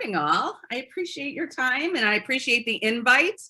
morning, all. I appreciate your time and I appreciate the invite.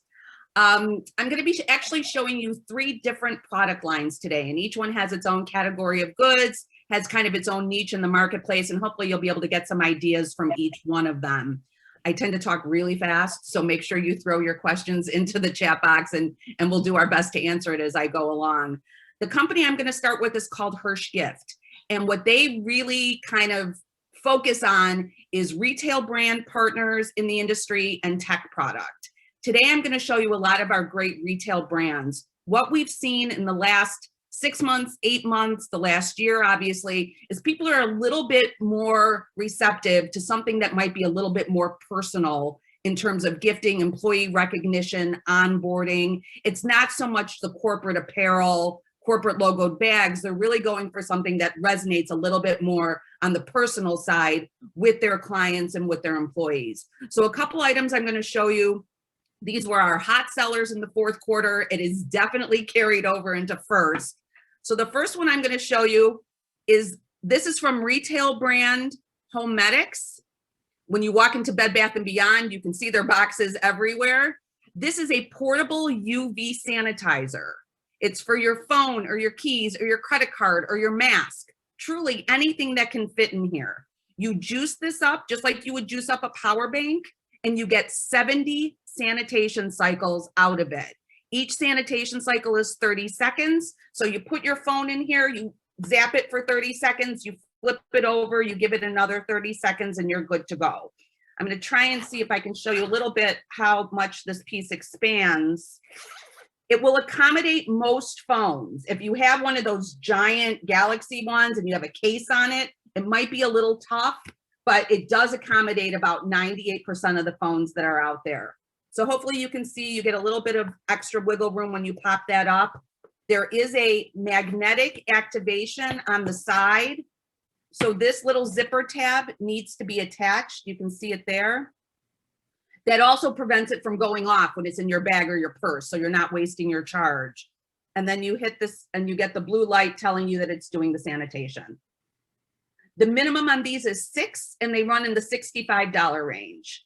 I'm going to be actually showing you 3 different product lines today, and each one has its own category of goods, has kind of its own niche in the marketplace, and hopefully you'll be able to get some ideas from each one of them. I tend to talk really fast, so make sure you throw your questions into the chat box and we'll do our best to answer it as I go along. The company I'm going to start with is called Hirsch Gift, and what they really kind of focus on is retail brand partners in the industry and tech product. Today, I'm going to show you a lot of our great retail brands. What we've seen in the last 6 months, 8 months, the last year, obviously, is people are a little bit more receptive to something that might be a little bit more personal in terms of gifting, employee recognition, onboarding. It's not so much the corporate apparel, corporate logoed bags. They're really going for something that resonates a little bit more on the personal side with their clients and with their employees. So a couple items I'm going to show you. These were our hot sellers in the 4th quarter. It is definitely carried over into first. So the first one I'm going to show you is, this is from retail brand Homedics. When you walk into Bed Bath & Beyond, you can see their boxes everywhere. This is a portable UV sanitizer. It's for your phone or your keys or your credit card or your mask. Truly anything that can fit in here. You juice this up just like you would juice up a power bank, and you get 70 sanitation cycles out of it. Each sanitation cycle is 30 seconds. So you put your phone in here, you zap it for 30 seconds, you flip it over, you give it another 30 seconds, and you're good to go. I'm going to try and see if I can show you a little bit how much this piece expands. It will accommodate most phones. If you have one of those giant Galaxy ones and you have a case on it, it might be a little tough, but it does accommodate about 98% of the phones that are out there. So hopefully you can see, you get a little bit of extra wiggle room when you pop that up. There is a magnetic activation on the side. So this little zipper tab needs to be attached. You can see it there. That also prevents it from going off when it's in your bag or your purse, so you're not wasting your charge. And then you hit this and you get the blue light telling you that it's doing the sanitation. The minimum on these is 6, and they run in the $65 range.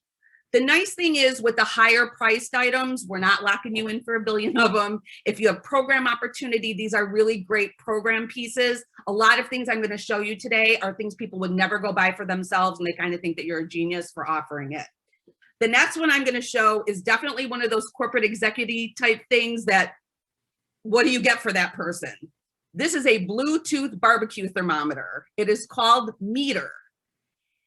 The nice thing is, with the higher priced items, we're not locking you in for 1 billion of them. If you have program opportunity, these are really great program pieces. A lot of things I'm going to show you today are things people would never go buy for themselves, and they kind of think that you're a genius for offering it. The next one I'm going to show is definitely one of those corporate executive type things that, what do you get for that person? This is a Bluetooth barbecue thermometer. It is called Meter.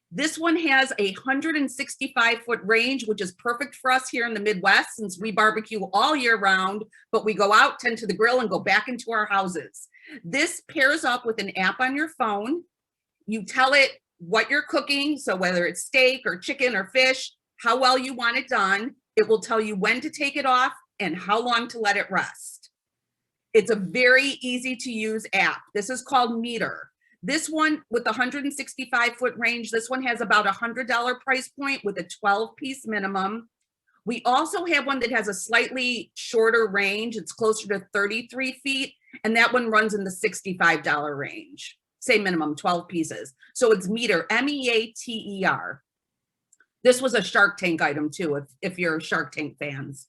This one has a 165-foot range, which is perfect for us here in the Midwest since we barbecue all year round, but we go out, tend to the grill, and go back into our houses. This pairs up with an app on your phone. You tell it what you're cooking, so whether it's steak or chicken or fish, how well you want it done. It will tell you when to take it off and how long to let it rest. It's a very easy to use app. This is called Meter. This one with the 165-foot range, this one has about $100 price point with a 12-piece minimum. We also have one that has a slightly shorter range. It's closer to 33 feet, and that one runs in the $65 range. Same minimum, 12 pieces. So it's Meter, M-E-A-T-E-R. This was a Shark Tank item too, if you're Shark Tank fans.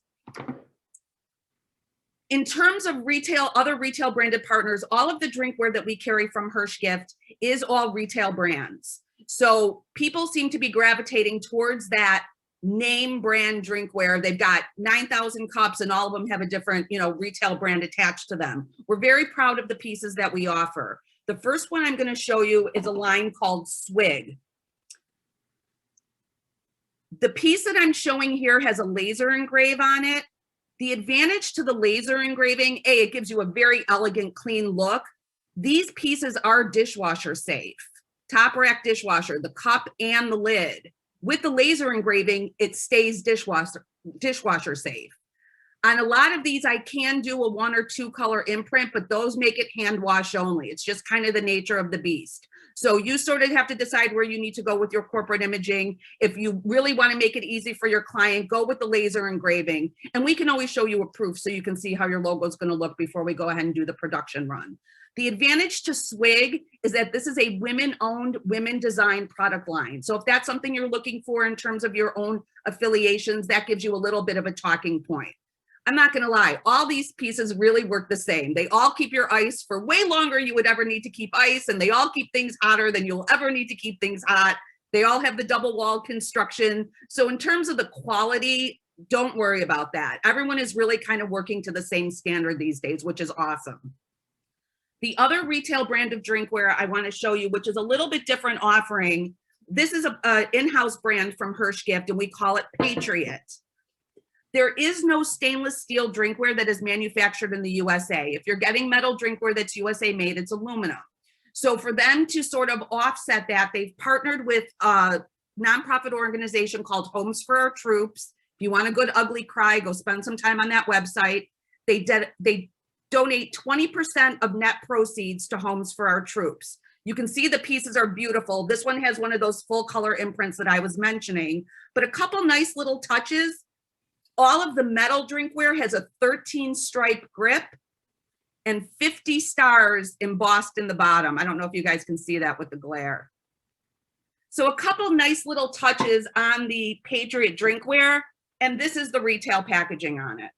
In terms of retail, other retail branded partners, all of the drinkware that we carry from Hirsch Gift is all retail brands. So people seem to be gravitating towards that name brand drinkware. They've got 9,000 cups and all of them have a different, retail brand attached to them. We're very proud of the pieces that we offer. The first one I'm going to show you is a line called Swig. The piece that I'm showing here has a laser engrave on it. The advantage to the laser engraving, it gives you a very elegant, clean look. These pieces are dishwasher safe, top rack dishwasher, the cup and the lid. With the laser engraving, it stays dishwasher safe. On a lot of these, I can do a 1 or 2 color imprint, but those make it hand wash only. It's just kind of the nature of the beast. So you sort of have to decide where you need to go with your corporate imaging. If you really want to make it easy for your client, go with the laser engraving. And we can always show you a proof so you can see how your logo is going to look before we go ahead and do the production run. The advantage to Swig is that this is a women-owned, women-designed product line. So if that's something you're looking for in terms of your own affiliations, that gives you a little bit of a talking point. I'm not going to lie, all these pieces really work the same. They all keep your ice for way longer you would ever need to keep ice, and they all keep things hotter than you'll ever need to keep things hot. They all have the double wall construction. So in terms of the quality, don't worry about that. Everyone is really kind of working to the same standard these days, which is awesome. The other retail brand of drinkware I want to show you, which is a little bit different offering. This is an in-house brand from Hirsch Gift, and we call it Patriot. There is no stainless steel drinkware that is manufactured in the USA. If you're getting metal drinkware that's USA made, it's aluminum. So for them to sort of offset that, they've partnered with a nonprofit organization called Homes for Our Troops. If you want a good ugly cry, go spend some time on that website. They donate 20% of net proceeds to Homes for Our Troops. You can see the pieces are beautiful. This one has one of those full color imprints that I was mentioning, but a couple nice little touches. All of the metal drinkware has a 13 stripe grip and 50 stars embossed in the bottom. I don't know if you guys can see that with the glare. So a couple nice little touches on the Patriot drinkware, and this is the retail packaging on it.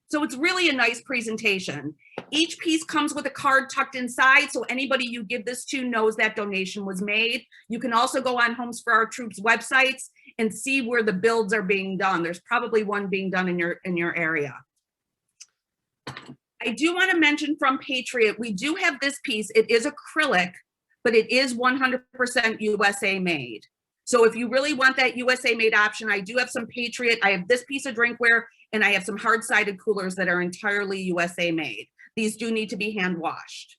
So it's really a nice presentation. Each piece comes with a card tucked inside, so anybody you give this to knows that donation was made. You can also go on Homes for Our Troops websites and see where the builds are being done. There's probably one being done in your area. I do want to mention from Patriot, we do have this piece. It is acrylic, but it is 100% USA made. So if you really want that USA made option, I do have some Patriot. I have this piece of drinkware, and I have some hard-sided coolers that are entirely USA made. These do need to be hand washed.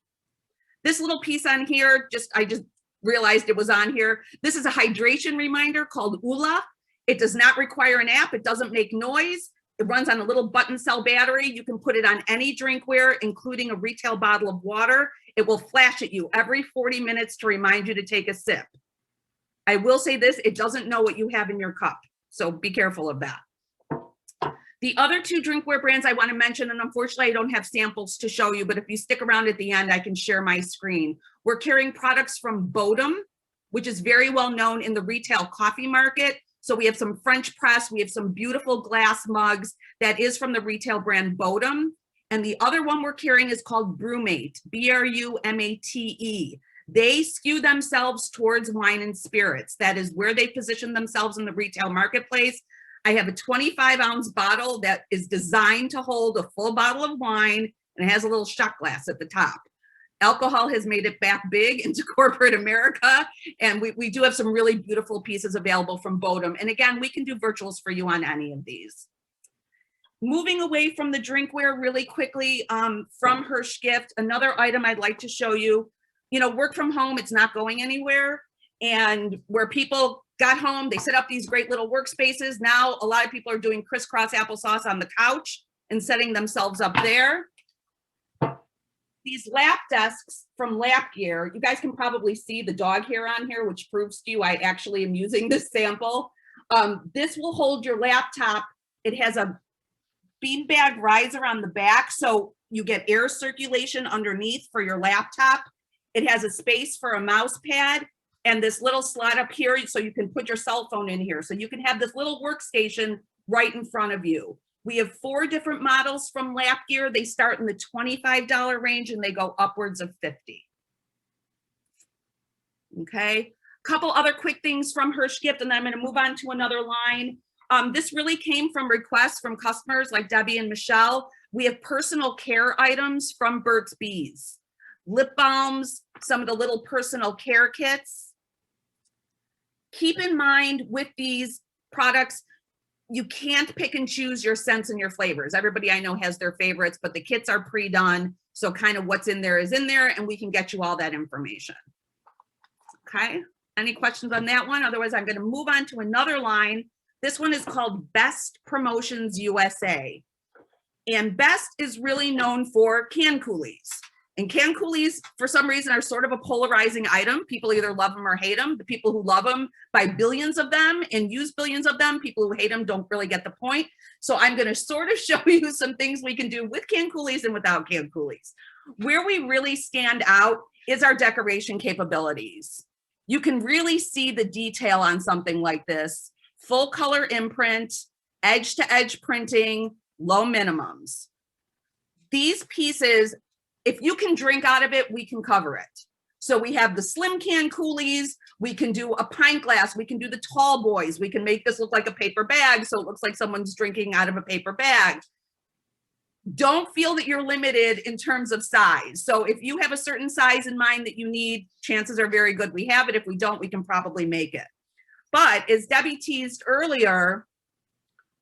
This little piece on here, I just realized it was on here. This is a hydration reminder called ULA. It does not require an app. It doesn't make noise. It runs on a little button cell battery. You can put it on any drinkware, including a retail bottle of water. It will flash at you every 40 minutes to remind you to take a sip. I will say this, it doesn't know what you have in your cup, so be careful of that. The other two drinkware brands I want to mention, and unfortunately I don't have samples to show you, but if you stick around at the end, I can share my screen. We're carrying products from Bodum, which is very well known in the retail coffee market. So we have some French press, we have some beautiful glass mugs that is from the retail brand Bodum. And the other one we're carrying is called Brewmate, B-R-U-M-A-T-E. They skew themselves towards wine and spirits. That is where they position themselves in the retail marketplace. I have a 25-ounce bottle that is designed to hold a full bottle of wine, and it has a little shot glass at the top. Alcohol has made it back big into corporate America, and we do have some really beautiful pieces available from Bodum. And again, we can do virtuals for you on any of these. Moving away from the drinkware really quickly, from Hirsch Gift, another item I'd like to show you. You know, work from home, it's not going anywhere. And where people got home, they set up these great little workspaces. Now, a lot of people are doing crisscross applesauce on the couch and setting themselves up there. These lap desks from Lap Gear, you guys can probably see the dog hair on here, which proves to you I actually am using this sample. This will hold your laptop. It has a beanbag riser on the back, so you get air circulation underneath for your laptop. It has a space for a mouse pad and this little slot up here so you can put your cell phone in here. So you can have this little workstation right in front of you. We have 4 different models from Lap Gear. They start in the $25 range and they go upwards of $50. Okay, a couple other quick things from Hirsch Gift, and then I'm going to move on to another line. This really came from requests from customers like Debbie and Michelle. We have personal care items from Burts Bees. Lip balms, some of the little personal care kits. Keep in mind with these products, you can't pick and choose your scents and your flavors. Everybody I know has their favorites, but the kits are pre-done. So kind of what's in there is in there, and we can get you all that information. Okay, any questions on that one? Otherwise, I'm going to move on to another line. This one is called Best Promotions USA. And Best is really known for can coolies. And canned Coolies, for some reason, are sort of a polarizing item. People either love them or hate them. The people who love them buy billions of them and use billions of them. People who hate them don't really get the point. So I'm going to sort of show you some things we can do with canned Coolies and without canned Coolies. Where we really stand out is our decoration capabilities. You can really see the detail on something like this. Full color imprint, edge to edge printing, low minimums. These pieces, if you can drink out of it, we can cover it. So we have the slim can Coolies, we can do a pint glass, we can do the tall boys, we can make this look like a paper bag so it looks like someone's drinking out of a paper bag. Don't feel that you're limited in terms of size. So if you have a certain size in mind that you need, chances are very good we have it. If we don't, we can probably make it. But as Debbie teased earlier,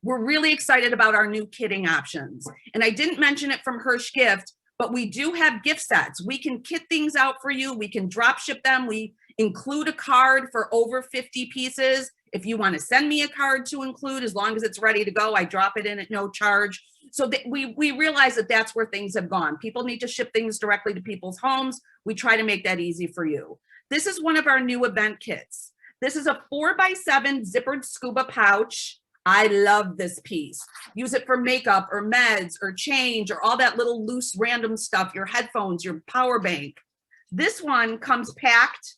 we're really excited about our new kitting options. And I didn't mention it from Hirsch Gift, but we do have gift sets. We can kit things out for you. We can drop ship them. We include a card for over 50 pieces. If you want to send me a card to include, as long as it's ready to go, I drop it in at no charge. So that we realize that that's where things have gone. People need to ship things directly to people's homes. We try to make that easy for you. This is one of our new event kits. This is a 4x7 zippered scuba pouch. I love this piece. Use it for makeup or meds or change or all that little loose random stuff, your headphones, your power bank. This one comes packed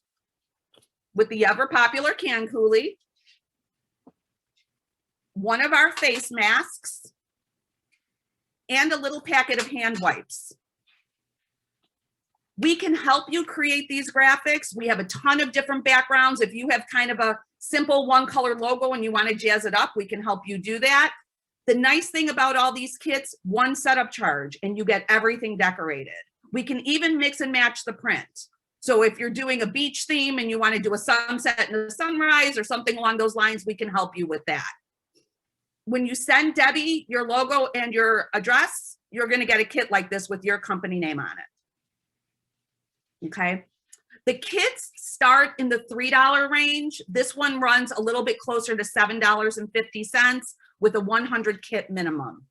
with the ever popular can Coolie, one of our face masks, and a little packet of hand wipes. We can help you create these graphics. We have a ton of different backgrounds. If you have kind of a simple one color logo and you want to jazz it up, we can help you do that. The nice thing about all these kits, one setup charge and you get everything decorated. We can even mix and match the print. So if you're doing a beach theme and you want to do a sunset and a sunrise or something along those lines, we can help you with that. When you send Debbie your logo and your address, you're going to get a kit like this with your company name on it. Okay. The kits start in the $3 range. This one runs a little bit closer to $7.50 with a 100 kit minimum.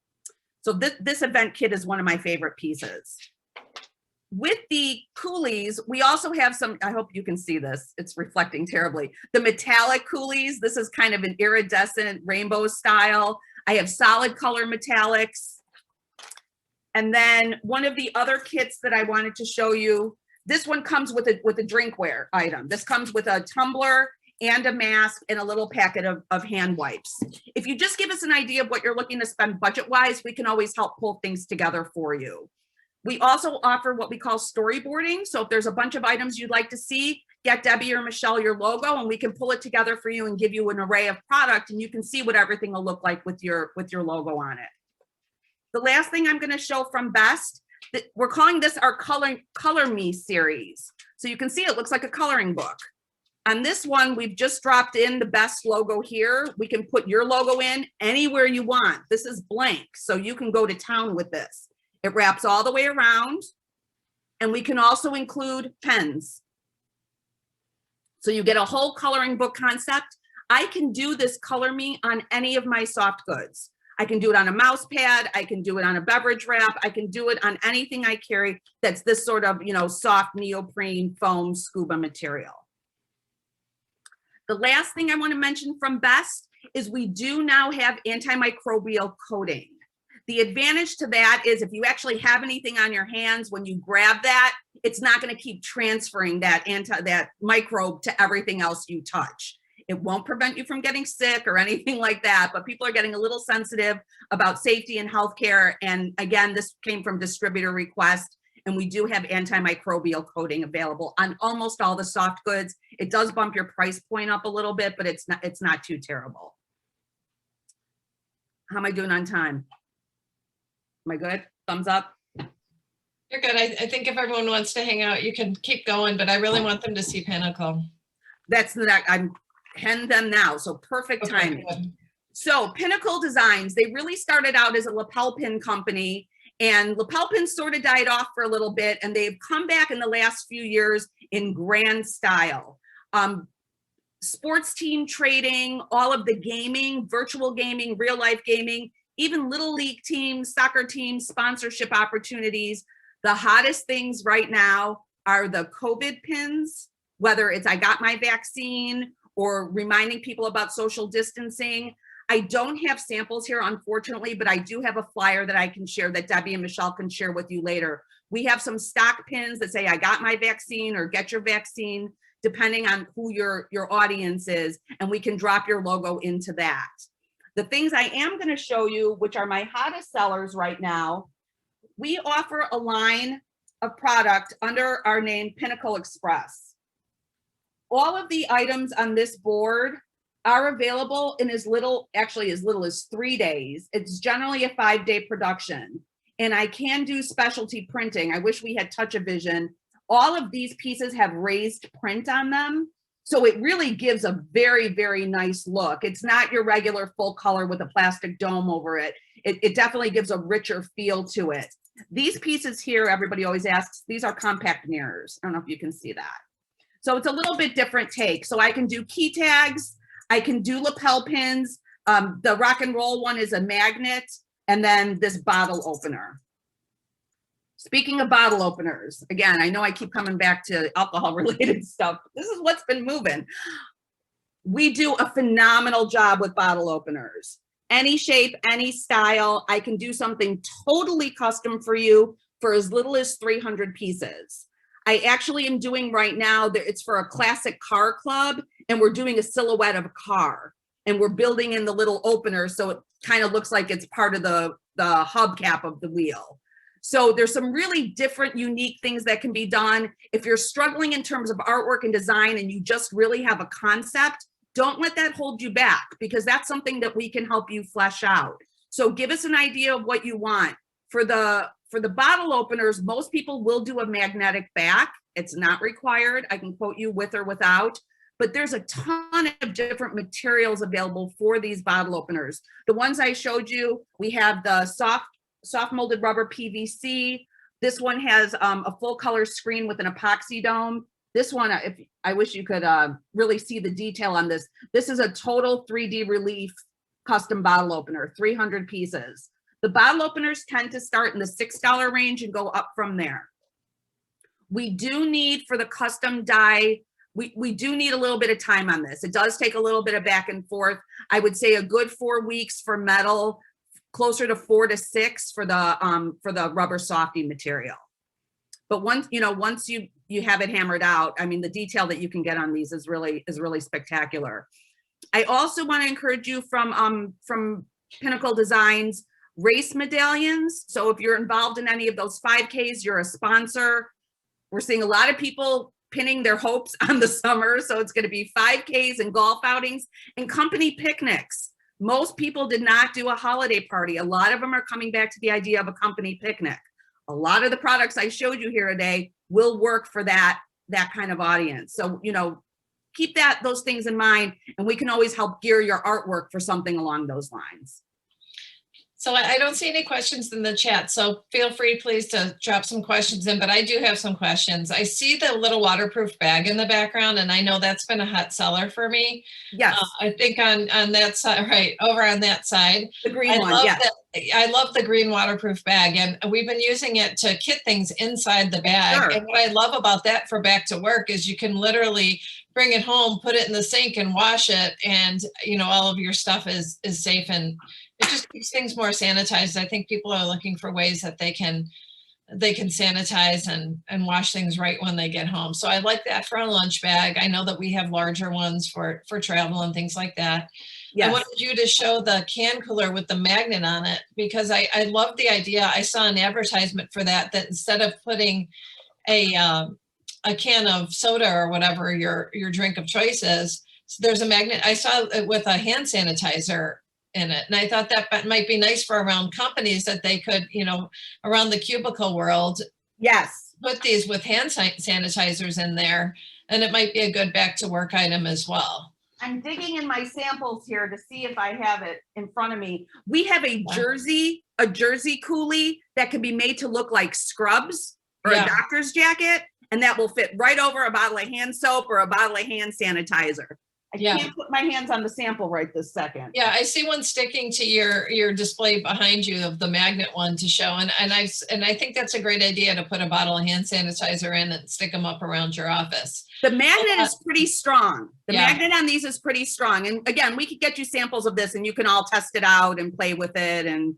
So this event kit is one of my favorite pieces. With the Coolies, we also have some, I hope you can see this, it's reflecting terribly. The metallic Coolies, this is kind of an iridescent rainbow style. I have solid color metallics. And then one of the other kits that I wanted to show you, this one comes with a drinkware item. This comes with a tumbler and a mask and a little packet of hand wipes. If you just give us an idea of what you're looking to spend budget-wise, we can always help pull things together for you. We also offer what we call storyboarding. So if there's a bunch of items you'd like to see, get Debbie or Michelle your logo and we can pull it together for you and give you an array of product and you can see what everything will look like with your logo on it. The last thing I'm going to show from Best, we're calling this our Color Me series. So you can see it looks like a coloring book. On this one, we've just dropped in the Best logo here. We can put your logo in anywhere you want. This is blank, so you can go to town with this. It wraps all the way around, and we can also include pens. So you get a whole coloring book concept. I can do this Color Me on any of my soft goods. I can do it on a mouse pad. I can do it on a beverage wrap. I can do it on anything I carry that's this sort of, soft neoprene foam scuba material. The last thing I want to mention from Best is we do now have antimicrobial coating. The advantage to that is if you actually have anything on your hands, when you grab that, it's not going to keep transferring that microbe to everything else you touch. It won't prevent you from getting sick or anything like that, but people are getting a little sensitive about safety and healthcare. And again, this came from distributor request, and we do have antimicrobial coating available on almost all the soft goods. It does bump your price point up a little bit, but it's not too terrible. How am I doing on time? Am I good? Thumbs up? You're good. I think if everyone wants to hang out, you can keep going, but I really want them to see Pinnacle. I'm heading them now, so perfect timing. Okay, so Pinnacle Designs, they really started out as a lapel pin company, and lapel pins sort of died off for a little bit, and they've come back in the last few years in grand style. Sports team trading, all of the gaming, virtual gaming, real life gaming, even little league teams, soccer teams, sponsorship opportunities. The hottest things right now are the COVID pins, whether it's I got my vaccine or reminding people about social distancing. I don't have samples here, unfortunately, but I do have a flyer that I can share that Debbie and Michelle can share with you later. We have some stock pins that say, I got my vaccine or get your vaccine, depending on who your audience is, and we can drop your logo into that. The things I am going to show you, which are my hottest sellers right now, we offer a line of product under our name Pinnacle Express. All of the items on this board are available in as little as 3 days. It's generally a 5-day production. And I can do specialty printing. I wish we had Touch-A-Vision. All of these pieces have raised print on them. So it really gives a very, very nice look. It's not your regular full color with a plastic dome over it. It definitely gives a richer feel to it. These pieces here, everybody always asks, these are compact mirrors. I don't know if you can see that. So it's a little bit different take. So I can do key tags. I can do lapel pins. The rock and roll one is a magnet, and then this bottle opener. Speaking of bottle openers, again, I know I keep coming back to alcohol related stuff. This is what's been moving. We do a phenomenal job with bottle openers. Any shape, any style. I can do something totally custom for you for as little as 300 pieces. I actually am doing right now, it's for a classic car club, and we're doing a silhouette of a car, and we're building in the little opener so it kind of looks like it's part of the hubcap of the wheel. So there's some really different, unique things that can be done. If you're struggling in terms of artwork and design and you just really have a concept, don't let that hold you back, because that's something that we can help you flesh out. So give us an idea of what you want. For the bottle openers, most people will do a magnetic back. It's not required. I can quote you with or without, but there's a ton of different materials available for these bottle openers. The ones I showed you, we have the soft molded rubber PVC. This one has a full color screen with an epoxy dome. This one, I wish you could really see the detail on this. This is a total 3D relief custom bottle opener, 300 pieces. The bottle openers tend to start in the $6 range and go up from there. We do need, for the custom die, we do need a little bit of time on this. It does take a little bit of back and forth. I would say a good 4 weeks for metal, closer to 4 to 6 for the rubber softy material. But once you have it hammered out, I mean, the detail that you can get on these is really spectacular. I also want to encourage you from Pinnacle Designs, race medallions. So if you're involved in any of those 5Ks, you're a sponsor. We're seeing a lot of people pinning their hopes on the summer. So it's going to be 5Ks and golf outings and company picnics. Most people did not do a holiday party. A lot of them are coming back to the idea of a company picnic. A lot of the products I showed you here today will work for that kind of audience. So, keep those things in mind, and we can always help gear your artwork for something along those lines. So I don't see any questions in the chat, so feel free, please, to drop some questions in, but I do have some questions. I see the little waterproof bag in the background, and I know that's been a hot seller for me. Yes. I think on that side, right, over on that side. The green one, yes. I love the green waterproof bag, and we've been using it to kit things inside the bag. Sure. And what I love about that for back to work is you can literally bring it home, put it in the sink and wash it, and all of your stuff is safe, and it just keeps things more sanitized. I think people are looking for ways that they can sanitize and wash things right when they get home. So I like that for a lunch bag. I know that we have larger ones for travel and things like that. Yes. I wanted you to show the can cooler with the magnet on it, because I love the idea. I saw an advertisement for that instead of putting a can of soda or whatever your drink of choice is, so there's a magnet. I saw it with a hand sanitizer in it, and I thought that might be nice for around companies, that they could, around the cubicle world, yes, put these with hand sanitizers in there, and it might be a good back to work item as well. I'm digging in my samples here to see if I have it in front of me. We have a jersey coolie that can be made to look like scrubs or a doctor's jacket, and that will fit right over a bottle of hand soap or a bottle of hand sanitizer. I Yeah. can't put my hands on the sample right this second. Yeah, I see one sticking to your display behind you of the magnet one to show. And I think that's a great idea to put a bottle of hand sanitizer in and stick them up around your office. The magnet is pretty strong. The Yeah. magnet on these is pretty strong. And again, we could get you samples of this and you can all test it out and play with it and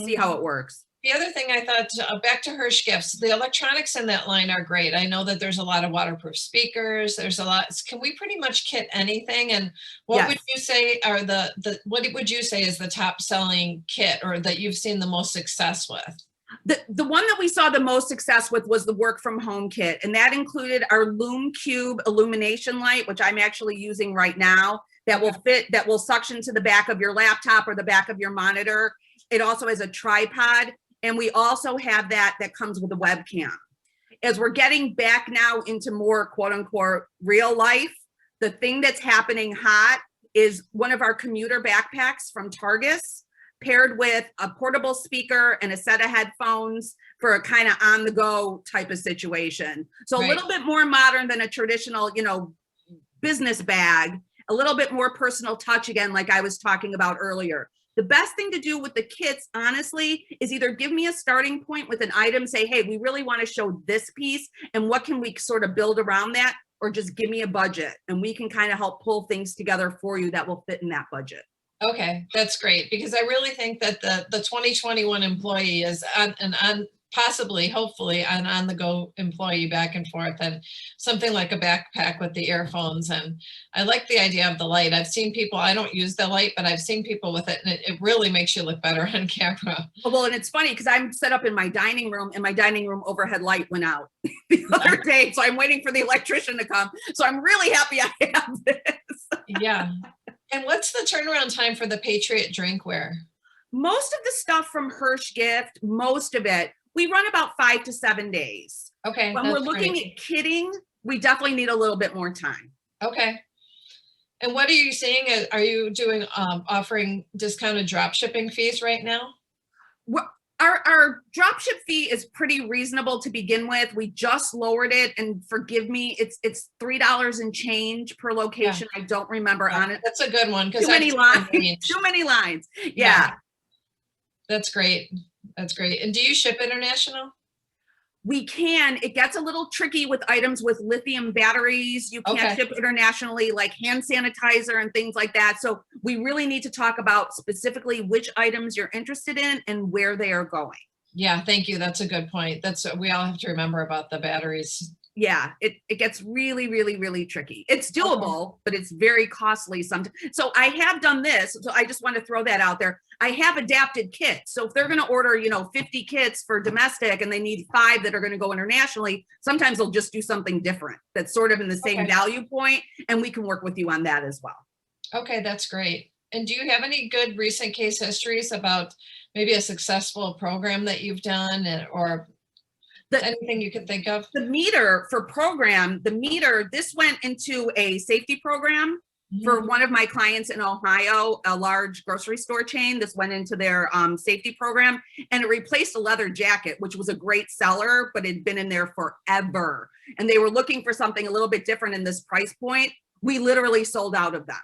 see how it works. The other thing I thought, back to Hirsch gifts, the electronics in that line are great. I know that there's a lot of waterproof speakers. There's a lot. Can we pretty much kit anything? And what would you say are what would you say is the top selling kit or that you've seen the most success with? The one that we saw the most success with was the work from home kit. And that included our Lume Cube illumination light, which I'm actually using right now, that will fit, that will suction to the back of your laptop or the back of your monitor. It also has a tripod. And we also have that comes with a webcam. As we're getting back now into more quote unquote real life, the thing that's happening hot is one of our commuter backpacks from Targus paired with a portable speaker and a set of headphones for a kind of on the go type of situation. So a little bit more modern than a traditional, business bag, a little bit more personal touch again, like I was talking about earlier. The best thing to do with the kits, honestly, is either give me a starting point with an item, say, hey, we really want to show this piece and what can we sort of build around that, or just give me a budget and we can kind of help pull things together for you that will fit in that budget. Okay, that's great, because I really think that the 2021 employee is possibly, hopefully, an on-the-go employee back and forth, and something like a backpack with the earphones. And I like the idea of the light. I've seen people, I don't use the light, but I've seen people with it, and it really makes you look better on camera. Well, and it's funny because I'm set up in my dining room and my dining room overhead light went out the other day. So I'm waiting for the electrician to come. So I'm really happy I have this. Yeah. And what's the turnaround time for the Patriot drinkware? Most of the stuff from Hirsch Gift, most of it, we run about 5 to 7 days. Okay. When we're looking at kitting, we definitely need a little bit more time. Okay. And what are you seeing? Are you doing offering discounted drop shipping fees right now? Well, our drop ship fee is pretty reasonable to begin with. We just lowered it, and forgive me, it's $3 and change per location. I don't remember on it. That's a good one because too many lines. Too many lines. Yeah. That's great. That's great. And do you ship international? We can. It gets a little tricky with items with lithium batteries. You can't ship internationally, like hand sanitizer and things like that. So we really need to talk about specifically which items you're interested in and where they are going. Yeah, thank you. That's a good point. That's we all have to remember about the batteries. Yeah, it gets really, really, really tricky. It's doable, but it's very costly sometimes. So I have done this. So I just want to throw that out there. I have adapted kits. So if they're going to order, 50 kits for domestic and they need 5 that are going to go internationally, sometimes they'll just do something different that's sort of in the same value point, and we can work with you on that as well. Okay, that's great. And do you have any good recent case histories about maybe a successful program that you've done or anything you can think of? The meter for program, this went into a safety program for one of my clients in Ohio, a large grocery store chain. This went into their safety program, and it replaced a leather jacket, which was a great seller, but it had been in there forever. And they were looking for something a little bit different in this price point. We literally sold out of them.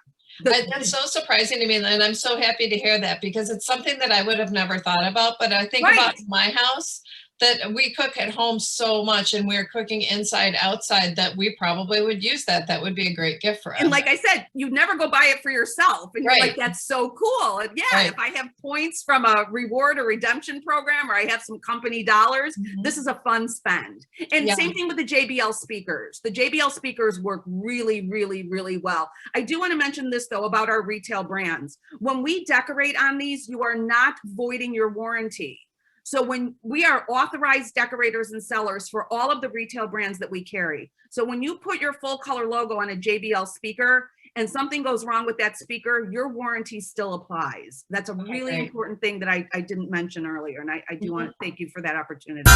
That's so surprising to me, and I'm so happy to hear that, because it's something that I would have never thought about. But I think about my house, that we cook at home so much, and we're cooking inside, outside, that we probably would use that. That would be a great gift for us. And like I said, you never go buy it for yourself. And you're like, that's so cool. And if I have points from a reward or redemption program, or I have some company dollars, this is a fun spend. And same thing with the JBL speakers. The JBL speakers work really, really, really well. I do want to mention this though about our retail brands. When we decorate on these, you are not voiding your warranty. So when we are authorized decorators and sellers for all of the retail brands that we carry. So when you put your full color logo on a JBL speaker and something goes wrong with that speaker, your warranty still applies. That's a really important thing that I didn't mention earlier. And I do want to thank you for that opportunity.